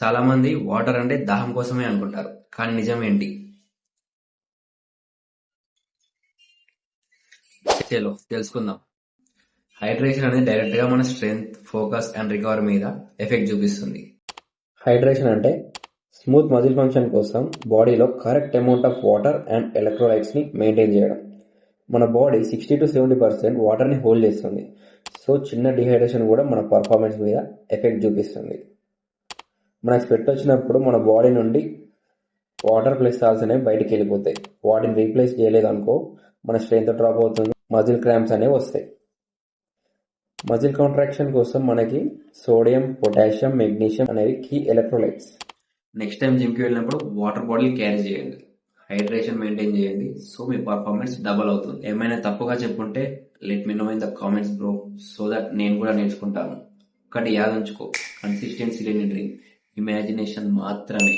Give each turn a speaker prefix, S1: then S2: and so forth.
S1: చాలా మంది వాటర్ అంటే దాహం కోసమే అనుకుంటారు, కానీ నిజం ఏంటి? చలో తెలుసుకుందాం. హైడ్రేషన్ అనేది డైరెక్ట్ గా మన స్ట్రెంగ్త్, ఫోకస్ అండ్ రికవరీ మీద ఎఫెక్ట్ చూపిస్తుంది. హైడ్రేషన్ అంటే స్మూత్ మజిల్ ఫంక్షన్ కోసం బాడీలో correct amount of water and electrolytes ని మెయింటైన్ చేయడం. మన బాడీ 60 to 70% వాటర్ ని హోల్డ్ చేస్తుంది. సో చిన్న డిహైడ్రేషన్ కూడా మన పర్ఫార్మెన్స్ మీద ఎఫెక్ట్ చూపిస్తుంది. మనకు స్వెట్ వచ్చినప్పుడు మన బాడీ నుండి వాటర్ ప్లస్ సాల్ట్స్ అనేవి బయటికి వెళ్ళిపోతాయి. వాటిని రీప్లేస్ చేయలేదు అనుకో, మన స్ట్రెంత్ డ్రాప్ అవుతుంది, మజిల్ క్రాంప్స్ అనేవి వస్తాయి. మజిల్ కాంట్రాక్షన్ కోసం మనకి సోడియం, పొటాషియం, మెగ్నీషియం అనేవి key electrolytes. Next time gym కి వెళ్ళినప్పుడు వాటర్ బాటిల్ క్యారీ చేయండి, హైడ్రేషన్ మెయింటైన్ చేయండి. సో మీ పర్ఫార్మెన్స్ డబల్ అవుతుంది. ఏమైనా తప్పుగా చెప్పుంటే let me know in the comments bro, so that నేను కూడా నేర్చుకుంటాను. ఒకటి యాద్ ఉంచుకో, కన్సిస్టెన్సీ లేని డ్రీమ్ ఇమాజినేషన్ మాత్రమే.